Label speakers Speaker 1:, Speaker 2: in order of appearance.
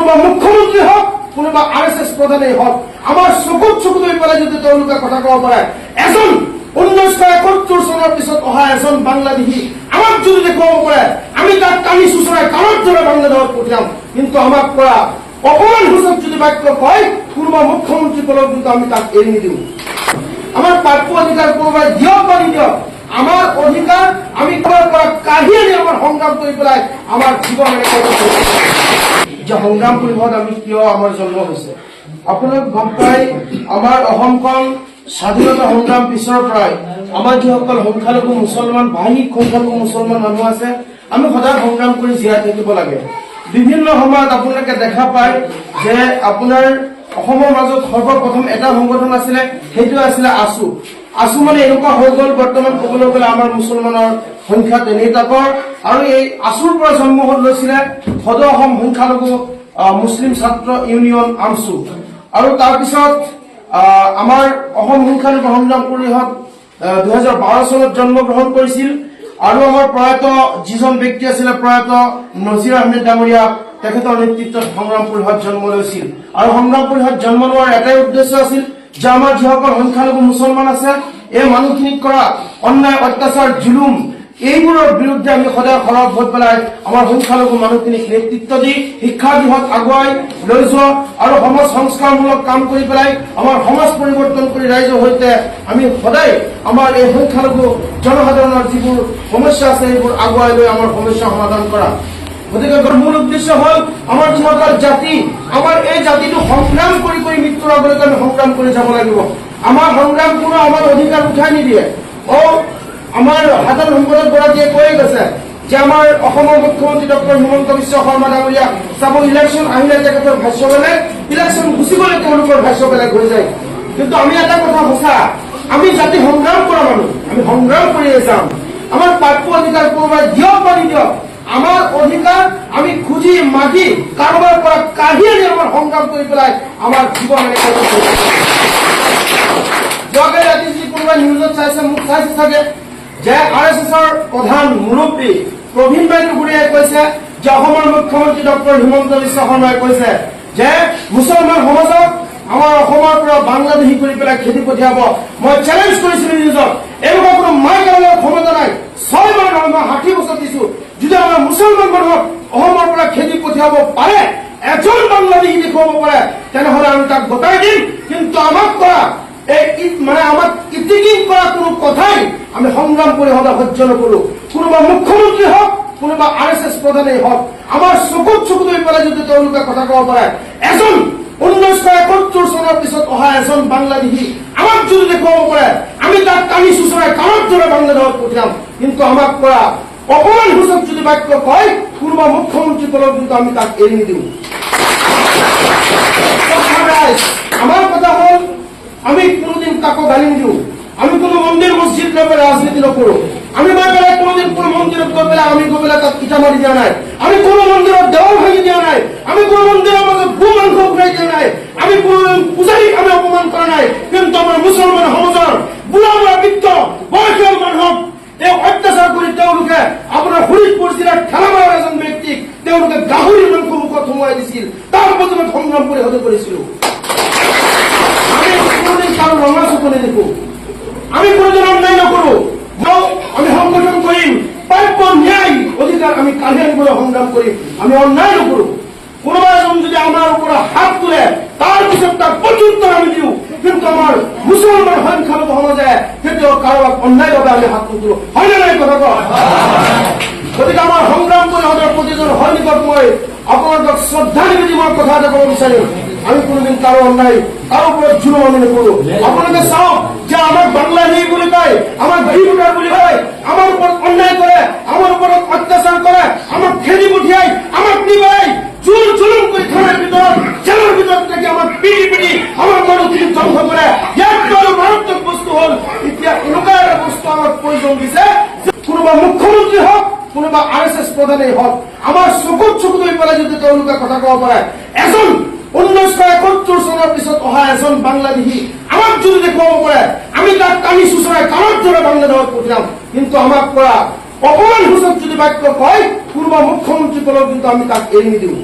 Speaker 1: কোনোবা মুখ্যমন্ত্ৰী হওক কোনোবা RSS প্ৰধানেই হওক আমাৰ চকুত চকু লৈ পেলাই যদি তেওঁলোকে কথা ক'ব পাৰে এজন 1971 চনৰ পিছত অহা এজন বাংলাদেশী আমাক যদি দেখুৱাব পাৰে আমি তাক টানি চুচৰাই কাণত ধৰে বাংলাদেশত পঠিয়াম কিন্তু আমাক পৰা অপমানসূচক যদি বাক্য কয় কোনোবা মুখ্যমন্ত্ৰীসকলক কিন্তু আমি তাক এৰি নিদিওঁ আমাৰ প্ৰাপ্য অধিকাৰ কোনোবাই দিয়ক বা নিদিয়ক আমাৰ অধিকাৰ আমি কোৱাৰ পৰা কাঢ়ি আনি আমাৰ সংগ্ৰাম কৰি পেলাই আমাৰ জীৱন যে সংগ্ৰাম পৰিষদ আমি কিয় আমাৰ জন্ম হৈছে আপোনালোক গম পাই আমাৰ অসমখন স্বাধীনতা সংগ্ৰাম পিছৰ পৰাই আমাৰ যিসকল সংখ্যালঘু মুছলমান ভাষিক সংখ্যালঘু মুছলমান মানুহ আছে আমি সদায় সংগ্ৰাম কৰি জীয়াই থাকিব লাগে বিভিন্ন সময়ত আপোনালোকে দেখা পায় যে আপোনাৰ অসমৰ মাজত সৰ্বপ্ৰথম এটা সংগঠন আছিলে সেইটো আছিলে আসু মানে এনেকুৱা হৈ গ'ল বৰ্তমান ক'বলৈ গ'লে আমাৰ মুছলমানৰ সংখ্যা তেনেই তাকৰ আৰু এই আসুৰ পৰা জন্ম লৈছিলে সদৌ অসম সংখ্যালঘু মুছলিম ছাত্ৰ ইউনিয়ন আমছু আৰু তাৰপিছত আমাৰ অসম সংখ্যালঘু সংগ্ৰাম পৰিষদ 2012 চনত জন্মগ্ৰহণ কৰিছিল আৰু আমাৰ প্ৰয়াত যিজন ব্যক্তি আছিলে প্ৰয়াত নজিৰ আহমেদ ডাঙৰীয়া তেখেতৰ নেতৃত্বত সংগ্ৰাম পৰিষদ জন্ম লৈছিল আৰু সংগ্ৰাম পৰিষদ জন্ম লোৱাৰ এটাই উদ্দেশ্য আছিল যে আমাৰ যিসকল সংখ্যালঘু মুছলমান আছে এই মানুহখিনিক কৰা অন্যায় অত্যাচাৰ জুলুম এইবোৰৰ বিৰুদ্ধে আমি সদায় সৰব হৈ পেলাই আমাৰ সংখ্যালঘু মানুহখিনিক নেতৃত্ব দি শিক্ষাৰ দিশত আগুৱাই লৈ যোৱা আৰু সমাজ সংস্কাৰমূলক কাম কৰি পেলাই আমাৰ সমাজ পৰিৱৰ্তন কৰি ৰাইজৰ সৈতে আমি সদায় আমাৰ এই সংখ্যালঘু জনসাধাৰণৰ যিবোৰ সমস্যা আছে এইবোৰ আগুৱাই লৈ আমাৰ সমস্যা সমাধান কৰা গতিকে মূল উদ্দেশ্য হ'ল আমাৰ যিসকল জাতি আমাৰ এই জাতিটো সংগ্ৰাম কৰি কৰি মৃত্যুৰ আগলৈকে আমি সংগ্ৰাম কৰি যাব লাগিব আমাৰ সংগ্ৰাম কোনো আমাৰ অধিকাৰ উঠাই নিদিয়ে আমাৰ সাধাৰণ সম্পাদক গৰাকীয়ে কৈ গৈছে যে আমাৰ অসমৰ মুখ্যমন্ত্ৰী ডক্টৰ হিমন্ত বিশ্ব শৰ্মা ডাঙৰীয়া চাব ইলেকশ্যন আহিলে তেখেতৰ ভাষ্য বেলেগ ইলেকশ্যন গুচি গ'লে তেওঁলোকৰ ভাষ্য বেলেগ হৈ যায় কিন্তু আমি এটা কথা সঁচা আমি জাতি সংগ্ৰাম কৰা মানুহ আমি সংগ্ৰাম কৰিয়ে যাম আমাৰ প্ৰাপ্য অধিকাৰ কোনোবাই দিয়ক বা নিদিয়ক আমাৰ অধিকাৰ আমি খুজি মাগি কাৰোবাৰ পৰা কাঢ়ি আনি আমাৰ সংগ্ৰাম কৰি পেলাই আমাৰ জীৱন যোৱাকালি ৰাতি যদি কোনোবাই নিউজত চাইছে মোক চাইছে চাগে যে RSSৰ প্ৰধান মুৰব্বী প্ৰবীণ বাইদেউগুৰিয়াই কৈছে যে অসমৰ মুখ্যমন্ত্ৰী ডক্টৰ হিমন্ত বিশ্ব শৰ্মাই কৈছে যে মুছলমান সমাজক আমাৰ অসমৰ পৰা বাংলাদেশী কৰি পেলাই খেদি পঠিয়াব মই চেলেঞ্জ কৰিছিলো নিউজত এনেকুৱা কোনো মাই কাৰণৰ ক্ষমতা নাই 6 মাহ নহয় মই 60 বছৰ দিছো যদি আমাৰ মুছলমান মানুহক অসমৰ পৰা খেদি পঠিয়াব পাৰে এজন বাংলাদেশী দেখুৱাব পাৰে তেনেহ'লে আমি তাক গোটাই দিম কিন্তু আমাক কৰা মানে আমাক ইতিকিং কৰা কোনো কথাই আমি সংগ্ৰাম কৰি সদায় সহ্য নকৰো কোনোবা মুখ্যমন্ত্ৰী হওক কোনোবা RSS প্ৰধানেই হওক আমাৰ চকুত চকু লৈ পেলাই যদি তেওঁলোকে কথা ক'ব পাৰে এজন 1971 চনৰ পিছত অহা এজন বাংলাদেশী আমাক যদি দেখুৱাব পাৰে আমি তাক টানি চুচৰাই কাণত ধৰে বাংলাদেশত পঠিয়াম কিন্তু আমাক পৰা অপমানসূচক যদি বাক্য কয় কোনোবা মুখ্যমন্ত্ৰীসকলক কিন্তু আমি তাক এৰি নিদিওঁ আমাৰ কথা হ'ল আমি কোনোদিন কাকো গালি নিদিওঁ আমি কোনো মন্দিৰ মছজিদ লৈ পেলাই ৰাজনীতি নকৰোঁ আমি গৈ পেলাই কোনোদিন কোনো মন্দিৰত গৈ পেলাই আমি গৈ পেলাই তাত ইটা মাৰি দিয়া নাই আমি কোনো মন্দিৰত দেৱাল ভাঙি দিয়া নাই আমি কোনো মন্দিৰৰ মাজত গো মাংস ঘূৰাই দিয়া নাই আমি কোনো পূজাৰীক আমি অপমান কৰা নাই কিন্তু আমাৰ মুছলমান সমাজৰ বুঢ়া বুঢ়া বৃদ্ধ বয়সীয়াল মানুহক এই অত্যাচাৰ কৰি তেওঁলোকে আপোনাৰ শোণিতপুৰ জিলাৰ ঠেলামাৰাৰ এজন ব্যক্তিক তেওঁলোকে গাহৰি মাংস মুখত সোমোৱাই দিছিল তাৰ প্ৰতিবাদ সংগ্ৰাম পৰিষদে কৰিছিলো আমি কোনোদিন কাৰো ৰঙা চকু নেদেখো আমি কোনোদিন অন্যায় নকৰো আমি সংগঠন কৰিম প্ৰাপ্য ন্যায় অধিকাৰ আমি কাঢ়ি আনিবলৈ সংগ্ৰাম কৰিম আমি অন্যায় নকৰো কোনোবা এজন যদি আমাৰ ওপৰত হাত তোলে তাৰ পিছত তাক প্ৰত্যুত্তৰ আমি দিওঁ কিন্তু আমাৰ মুছলমান সংখ্যালঘু সমাজে কেতিয়াও কাৰোবাক অন্যায়ভাৱে আমি হাত নোতোলো হয় নে নাই কথা কয় গতিকে আমাৰ সংগ্ৰাম পৰিষদৰ প্ৰতিজন সৈনিকক মই আপোনালোকক শ্ৰদ্ধা নিবেদি মই কথা এটা ক'ব বিচাৰিম আমি কোনোদিন কাৰো অন্যায় কাৰো ওপৰত জুলুম আমি নকৰো আপোনালোকে চাওক যে আমাক বাংলাদেশী বুলি কয় আমাক ভোটাৰ বুলি কয় আমাৰ ওপৰত অন্যায় কৰে আমাৰ ওপৰত অত্যাচাৰ কৰে আমাক খেদি পঠিয়াই আমাক নিবাই জুলুম কৰি থানাৰ ভিতৰত জেলৰ ভিতৰত থাকি আমাক পিটি আমাৰ মানুহখিনি ধ্বংস কৰে ইয়াত মাৰাত্মক বস্তু হ'ল এতিয়া এনেকুৱা এটা বস্তু আমাক প্ৰয়োজন দিছে কোনোবা মুখ্যমন্ত্ৰী হওক কোনোবা RSS প্ৰধানেই হওক আমাৰ চকুত চকু লৈ পেলাই যদি তেওঁলোকে কথা ক'ব পাৰে এজন 1971 চনৰ পিছত অহা এজন বাংলাদেশী আমাক যদি দেখুৱাব পাৰে আমি তাক টানি চুচৰাই কাণত ধৰে বাংলাদেশত পঠিয়াম কিন্তু আমাক পৰা অপমানসূচক যদি বাক্য কয় কোনোবা মুখ্যমন্ত্ৰীসকলক কিন্তু আমি তাক এৰি নিদিওঁ